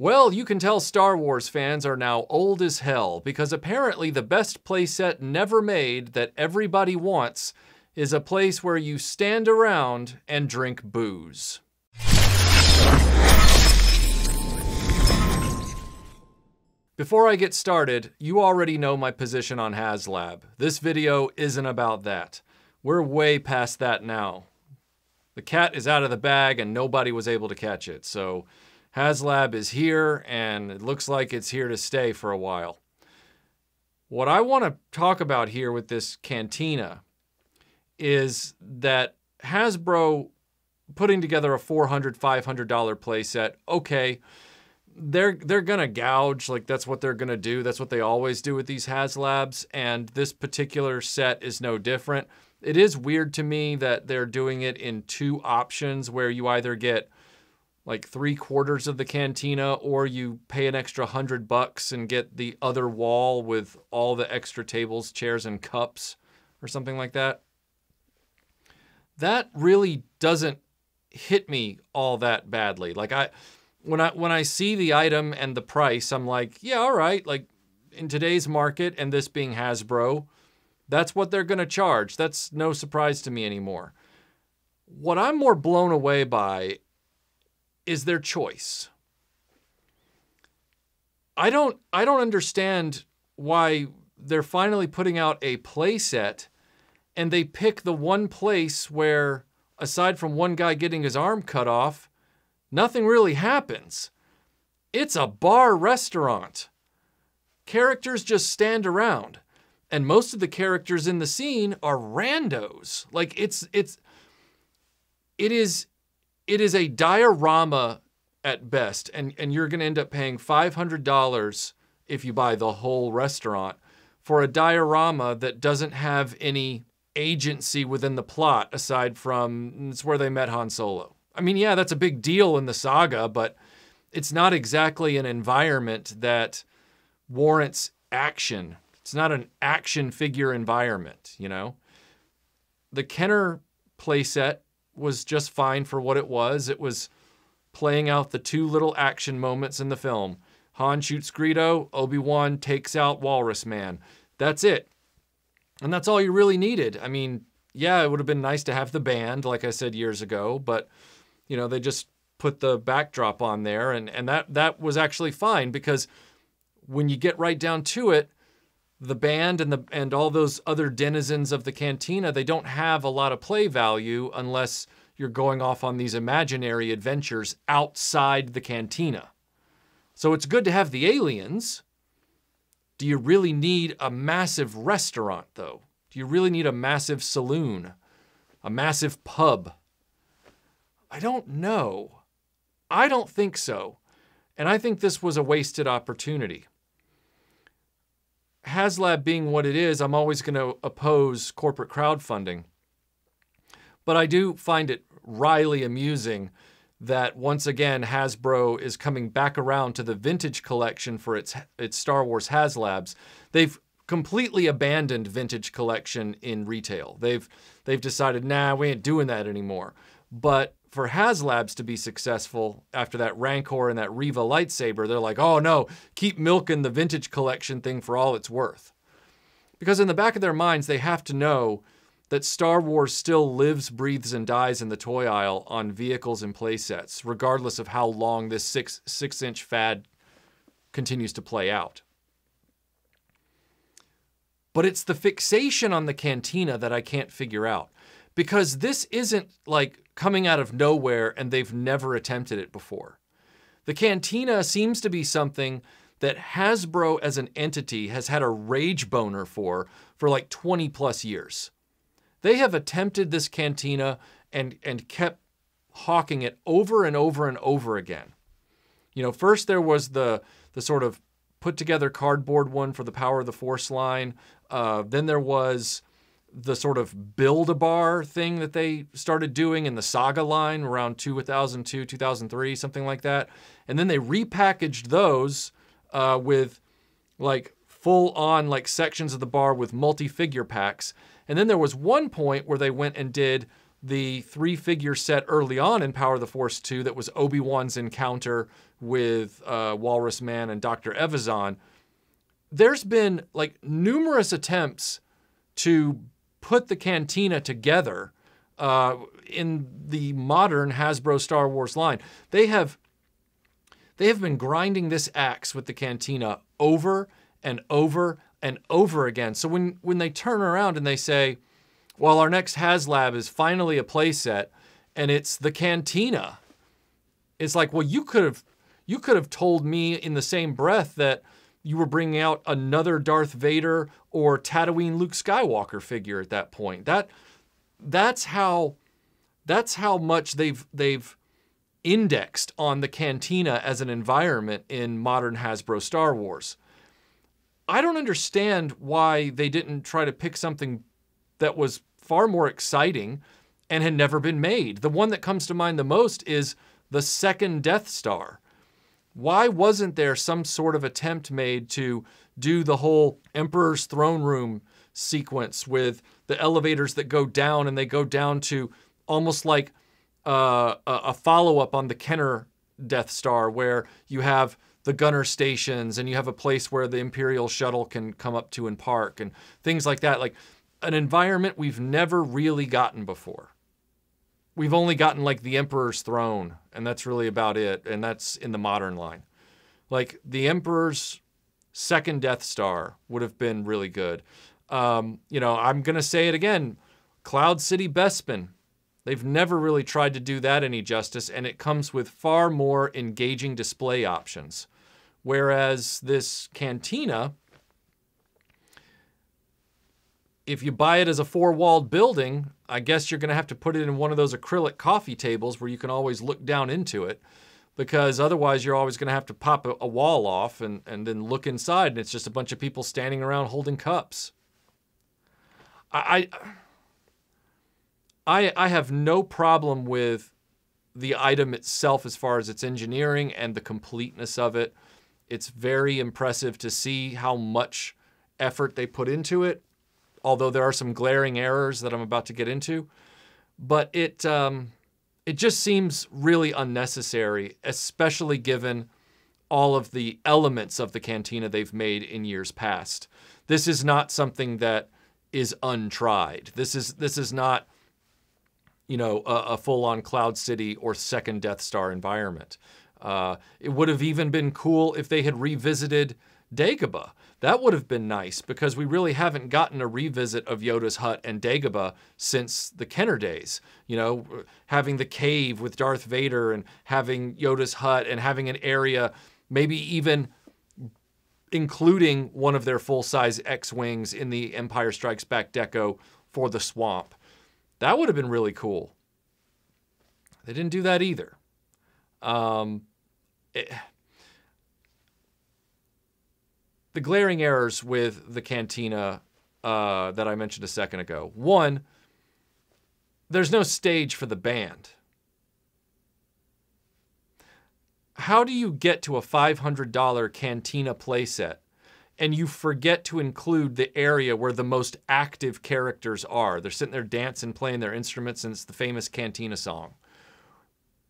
Well, you can tell Star Wars fans are now old as hell, because apparently the best playset never made that everybody wants is a place where you stand around and drink booze. Before I get started, you already know my position on Haslab. This video isn't about that. We're way past that now. The cat is out of the bag and nobody was able to catch it, so Haslab is here, and it looks like it's here to stay for a while. What I want to talk about here with this Cantina is that Hasbro putting together a $400, $500 playset, okay, they're gonna gouge, like that's what they're gonna do. That's what they always do with these Haslabs, and this particular set is no different. It is weird to me that they're doing it in two options where you either get like 3/4 of the Cantina, or you pay an extra $100 and get the other wall with all the extra tables, chairs, and cups, or something like that. That really doesn't hit me all that badly. Like when I see the item and the price, I'm like, yeah, all right. Like in today's market, and this being Hasbro, that's what they're gonna charge. That's no surprise to me anymore. What I'm more blown away by is their choice. I don't understand why they're finally putting out a playset and they pick the one place where, aside from one guy getting his arm cut off, nothing really happens. It's a bar restaurant. Characters just stand around, and most of the characters in the scene are randos. Like it is a diorama at best, and you're gonna end up paying $500 if you buy the whole restaurant for a diorama that doesn't have any agency within the plot aside from it's where they met Han Solo. I mean, yeah, that's a big deal in the saga, but it's not exactly an environment that warrants action. It's not an action figure environment, you know? The Kenner playset was just fine for what it was. It was playing out the two little action moments in the film. Han shoots Greedo, Obi-Wan takes out Walrus Man. That's it. And that's all you really needed. I mean, yeah, it would have been nice to have the band, like I said years ago, but you know, they just put the backdrop on there, and that was actually fine, because when you get right down to it, the band and all those other denizens of the Cantina, they don't have a lot of play value unless you're going off on these imaginary adventures outside the Cantina. So it's good to have the aliens. Do you really need a massive restaurant, though? Do you really need a massive saloon? A massive pub? I don't know. I don't think so. And I think this was a wasted opportunity. Haslab being what it is, I'm always going to oppose corporate crowdfunding. But I do find it wryly amusing that once again Hasbro is coming back around to the vintage collection for its Star Wars Haslabs. They've completely abandoned vintage collection in retail. They've decided, nah, we ain't doing that anymore. But for Haslabs to be successful after that Rancor and that Reva lightsaber, they're like, oh no, keep milking the vintage collection thing for all it's worth. Because in the back of their minds, they have to know that Star Wars still lives, breathes, and dies in the toy aisle on vehicles and playsets, regardless of how long this six-inch fad continues to play out. But it's the fixation on the Cantina that I can't figure out. Because this isn't like coming out of nowhere and they've never attempted it before. The Cantina seems to be something that Hasbro as an entity has had a rage boner for like 20 plus years. They have attempted this Cantina and kept hawking it over and over and over again. You know, first there was the sort of put together cardboard one for the Power of the Force line. Then there was the sort of Build-A-Bar thing that they started doing in the Saga line around 2002, 2003, something like that. And then they repackaged those with like full-on like sections of the bar with multi-figure packs. And then there was one point where they went and did the 3-figure set early on in Power of the Force 2 that was Obi-Wan's encounter with Walrus Man and Dr. Evazan, there's been like numerous attempts to put the Cantina together in the modern Hasbro Star Wars line. They have been grinding this axe with the Cantina over and over and over again. So when they turn around and they say, well, our next Haslab is finally a playset and it's the Cantina, it's like, well, you could have told me in the same breath that you were bringing out another Darth Vader or Tatooine Luke Skywalker figure at that point. That's how much they've indexed on the Cantina as an environment in modern Hasbro Star Wars. I don't understand why they didn't try to pick something that was far more exciting and had never been made. The one that comes to mind the most is the second Death Star. Why wasn't there some sort of attempt made to do the whole Emperor's Throne Room sequence with the elevators that go down, and they go down to almost like a follow-up on the Kenner Death Star, where you have the gunner stations and you have a place where the Imperial shuttle can come up to and park and things like that. Like an environment we've never really gotten before. We've only gotten like the Emperor's Throne, and that's really about it. And that's in the modern line. Like the Emperor's second Death Star would have been really good. I'm going to say it again. Cloud City Bespin. They've never really tried to do that any justice, and it comes with far more engaging display options. Whereas this Cantina, if you buy it as a 4-walled building, I guess you're going to have to put it in one of those acrylic coffee tables where you can always look down into it, because otherwise you're always going to have to pop a wall off and then look inside, and it's just a bunch of people standing around holding cups. I have no problem with the item itself as far as its engineering and the completeness of it. It's very impressive to see how much effort they put into it, although there are some glaring errors that I'm about to get into. But it just seems really unnecessary, especially given all of the elements of the Cantina they've made in years past. This is not something that is untried. This is not, a full-on Cloud City or second Death Star environment. It would have even been cool if they had revisited Dagobah. That would have been nice, because we really haven't gotten a revisit of Yoda's hut and Dagobah since the Kenner days. Having the cave with Darth Vader and having Yoda's hut and having an area, maybe even including one of their full-size X-Wings in the Empire Strikes Back deco for the swamp. That would have been really cool. They didn't do that either. The glaring errors with the Cantina that I mentioned a second ago. One, there's no stage for the band. How do you get to a $500 Cantina playset and you forget to include the area where the most active characters are? They're sitting there dancing, playing their instruments, and it's the famous Cantina song.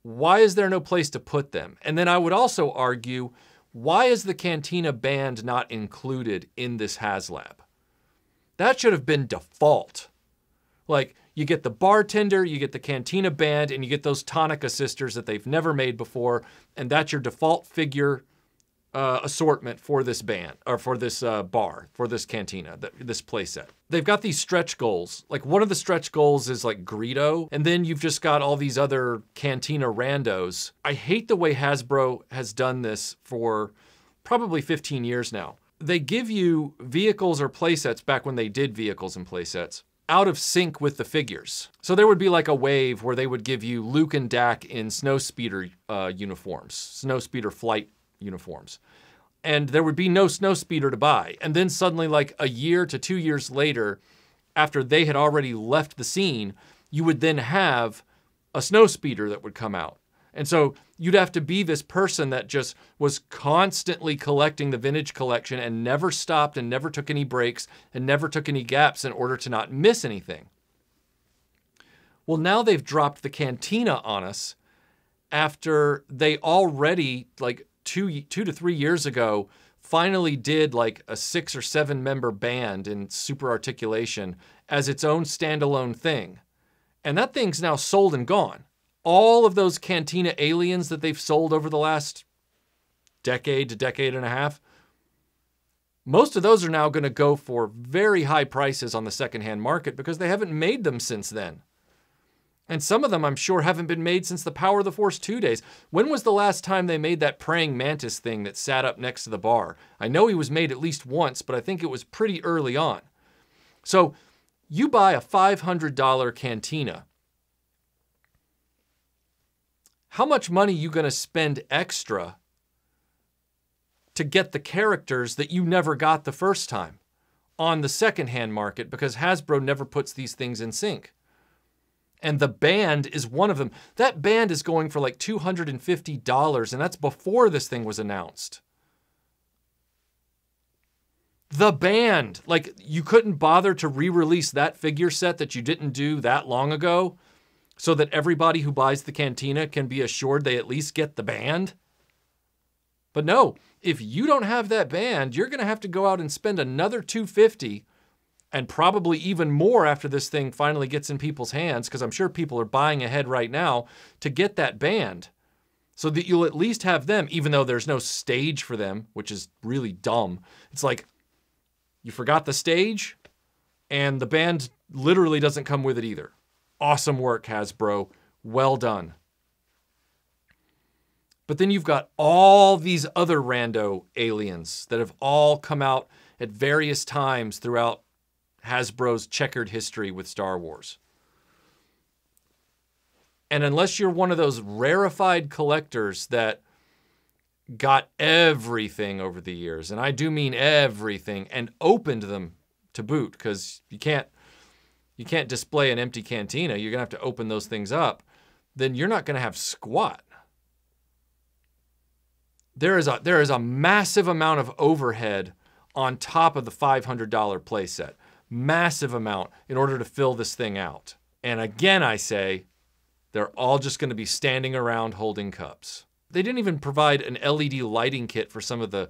Why is there no place to put them? And then I would also argue, why is the Cantina band not included in this Haslab? That should have been default. Like, you get the bartender, you get the Cantina band, and you get those Tonica sisters that they've never made before, and that's your default figure assortment for this band, or for this bar, for this Cantina, this playset. They've got these stretch goals. Like, one of the stretch goals is like Greedo, and then you've just got all these other Cantina randos. I hate the way Hasbro has done this for probably 15 years now. They give you vehicles or playsets, back when they did vehicles and playsets, out of sync with the figures. So there would be like a wave where they would give you Luke and Dak in Snowspeeder uniforms, Snowspeeder flight uniforms. And there would be no Snowspeeder to buy. And then suddenly, like a year to 2 years later, after they had already left the scene, you would then have a Snowspeeder that would come out. And so you'd have to be this person that just was constantly collecting the vintage collection and never stopped and never took any breaks and never took any gaps in order to not miss anything. Well, now they've dropped the Cantina on us after they already, like 2 to 3 years ago, finally did like a 6 or 7 member band in super articulation as its own standalone thing. And that thing's now sold and gone. All of those Cantina aliens that they've sold over the last decade to decade and a half, most of those are now going to go for very high prices on the secondhand market because they haven't made them since then. And some of them, I'm sure, haven't been made since the Power of the Force 2 days. When was the last time they made that praying mantis thing that sat up next to the bar? I know he was made at least once, but I think it was pretty early on. So you buy a $500 Cantina. How much money are you going to spend extra to get the characters that you never got the first time on the secondhand market, because Hasbro never puts these things in sync? And the band is one of them. That band is going for like $250, and that's before this thing was announced. The band, like, you couldn't bother to re-release that figure set that you didn't do that long ago so that everybody who buys the Cantina can be assured they at least get the band? But no, if you don't have that band, you're going to have to go out and spend another $250, and probably even more after this thing finally gets in people's hands, because I'm sure people are buying ahead right now to get that band so that you'll at least have them, even though there's no stage for them, which is really dumb. It's like, you forgot the stage, and the band literally doesn't come with it either. Awesome work, Hasbro. Well done. But then you've got all these other rando aliens that have all come out at various times throughout Hasbro's checkered history with Star Wars. And unless you're one of those rarefied collectors that got everything over the years, and I do mean everything, and opened them to boot, because you can't display an empty Cantina. You're going to have to open those things up. Then you're not going to have squat. There is a massive amount of overhead on top of the $500 playset. Massive amount in order to fill this thing out. And again, I say, they're all just going to be standing around holding cups. They didn't even provide an LED lighting kit for some of the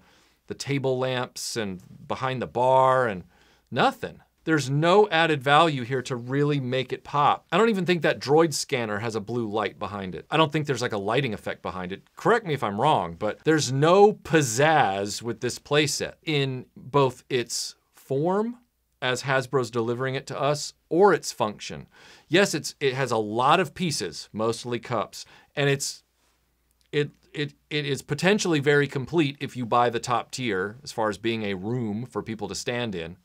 table lamps and behind the bar, and nothing. There's no added value here to really make it pop. I don't even think that droid scanner has a blue light behind it. I don't think there's like a lighting effect behind it. Correct me if I'm wrong, but there's no pizzazz with this playset in both its form, as Hasbro's delivering it to us, or its function. Yes, it has a lot of pieces, mostly cups, and it is potentially very complete if you buy the top tier, as far as being a room for people to stand in.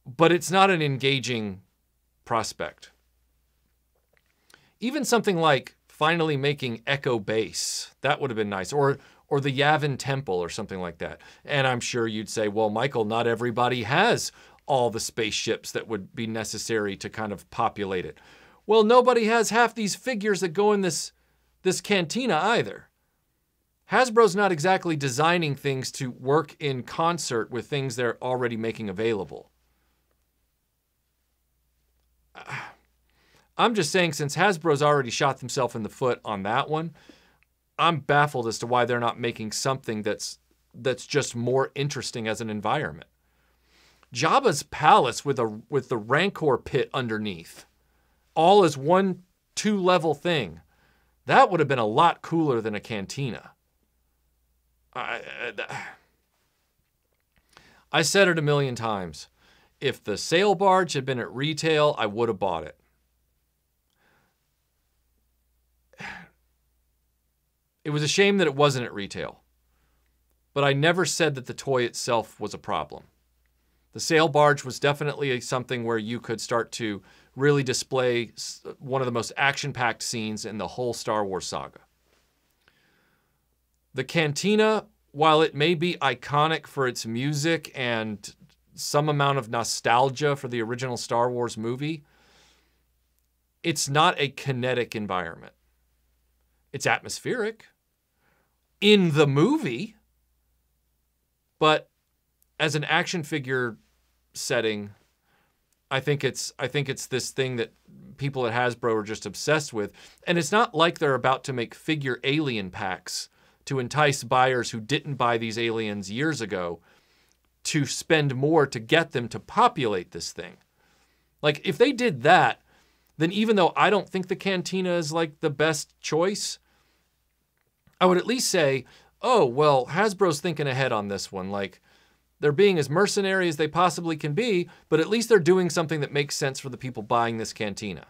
But it's not an engaging prospect. Even something like finally making Echo Base, that would have been nice, or the Yavin Temple or something like that. And I'm sure you'd say, well, Michael, not everybody has all the spaceships that would be necessary to kind of populate it. Well, nobody has half these figures that go in this Cantina either. Hasbro's not exactly designing things to work in concert with things they're already making available. I'm just saying, since Hasbro's already shot themselves in the foot on that one, I'm baffled as to why they're not making something that's just more interesting as an environment. Jabba's palace with the Rancor pit underneath, all as one 2-level thing. That would have been a lot cooler than a Cantina. I said it a million times. If the sail barge had been at retail, I would have bought it. It was a shame that it wasn't at retail. But I never said that the toy itself was a problem. The sail barge was definitely something where you could start to really display one of the most action-packed scenes in the whole Star Wars saga. The Cantina, while it may be iconic for its music and some amount of nostalgia for the original Star Wars movie, it's not a kinetic environment. It's atmospheric in the movie, but as an action figure setting, I think it's this thing that people at Hasbro are just obsessed with. And it's not like they're about to make figure alien packs to entice buyers who didn't buy these aliens years ago to spend more to get them to populate this thing. Like, if they did that, then even though I don't think the Cantina is like the best choice, I would at least say, oh, well, Hasbro's thinking ahead on this one. Like, they're being as mercenary as they possibly can be, but at least they're doing something that makes sense for the people buying this Cantina.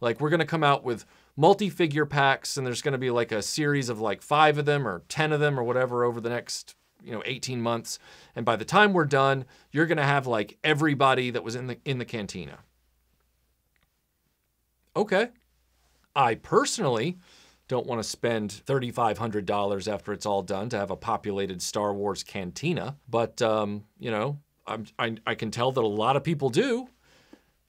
Like, we're going to come out with multi-figure packs, and there's going to be like a series of like 5 of them or 10 of them or whatever over the next, 18 months. And by the time we're done, you're going to have like everybody that was in the Cantina. Okay. I personally don't want to spend $3,500 after it's all done to have a populated Star Wars Cantina, but I can tell that a lot of people do,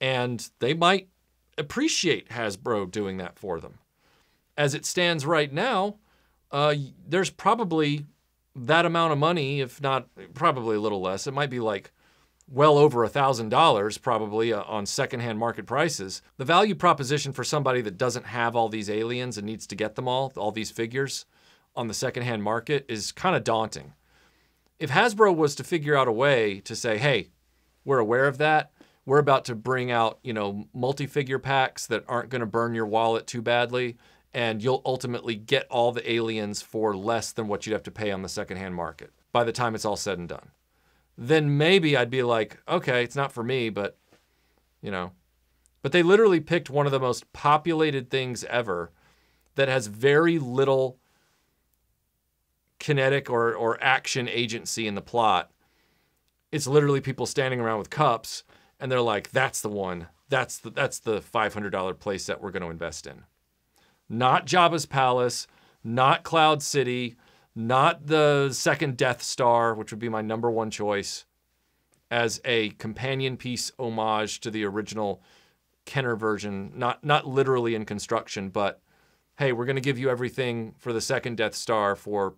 and they might appreciate Hasbro doing that for them. As it stands right now, there's probably that amount of money, if not probably a little less. It might be like well over $1,000 probably on secondhand market prices. The value proposition for somebody that doesn't have all these aliens and needs to get them all these figures on the secondhand market is kind of daunting. If Hasbro was to figure out a way to say, hey, we're aware of that, we're about to bring out, multi-figure packs that aren't going to burn your wallet too badly, and you'll ultimately get all the aliens for less than what you'd have to pay on the secondhand market by the time it's all said and done. Then maybe I'd be like, okay, it's not for me, but, But they literally picked one of the most populated things ever that has very little kinetic or action agency in the plot. It's literally people standing around with cups, and they're like, that's the one. That's the $500 playset we're going to invest in. Not Jabba's Palace, not Cloud City, not the second Death Star, which would be my number one choice, as a companion piece homage to the original Kenner version. Not literally in construction, but hey, we're going to give you everything for the second Death Star for,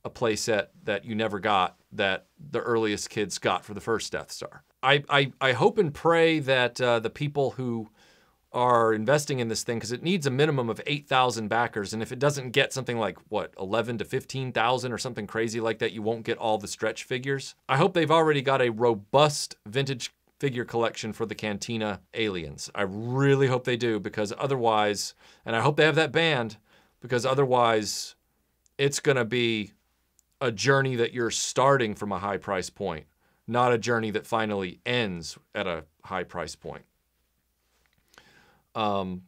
a playset that you never got, that the earliest kids got for the first Death Star. I hope and pray that the people who are investing in this thing, because it needs a minimum of 8,000 backers, and if it doesn't get something like, 11 to 15,000 or something crazy like that, you won't get all the stretch figures. I hope they've already got a robust vintage figure collection for the Cantina aliens. I really hope they do, because otherwise, and I hope they have that band, because otherwise it's going to be a journey that you're starting from a high price point, not a journey that finally ends at a high price point. I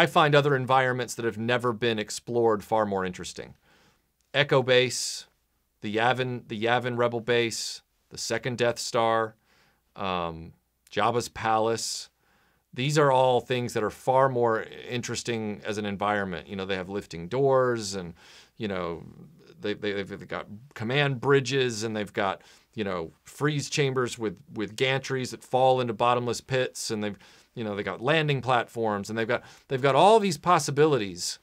find other environments that have never been explored far more interesting. Echo Base, the Yavin Rebel Base, the second Death Star, Jabba's Palace. These are all things that are far more interesting as an environment. They have lifting doors, and they've got command bridges, and they've got freeze chambers with gantries that fall into bottomless pits, and they got landing platforms, and they've got all these possibilities.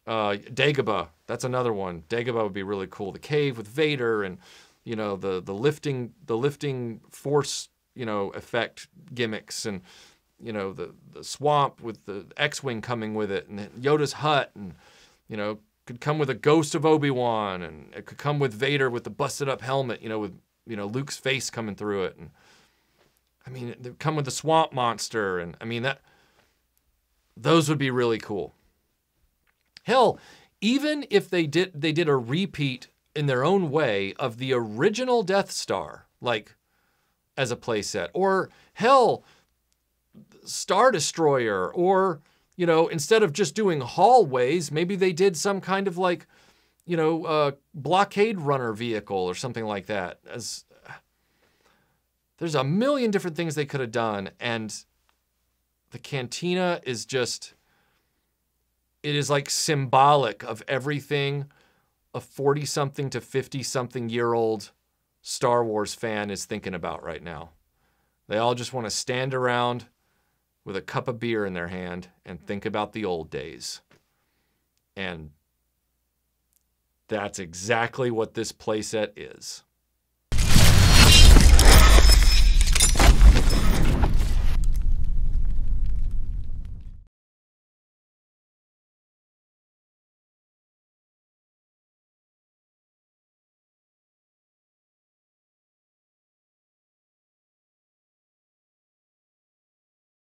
Dagobah, that's another one. Dagobah would be really cool. The cave with Vader, and the lifting force effect gimmicks, and the swamp with the X-wing coming with it, and Yoda's hut, and could come with a ghost of Obi-Wan, and it could come with Vader with the busted up helmet, with Luke's face coming through it. And they come with the swamp monster. And those would be really cool. Hell, even if they did a repeat in their own way of the original Death Star, like as a playset, or hell, Star Destroyer, or, instead of just doing hallways, maybe they did some kind of like, blockade runner vehicle or something like that. There's a million different things they could have done, and the Cantina is it is like symbolic of everything a 40-something to 50-something-year-old Star Wars fan is thinking about right now. They all just want to stand around with a cup of beer in their hand and think about the old days. And that's exactly what this playset is.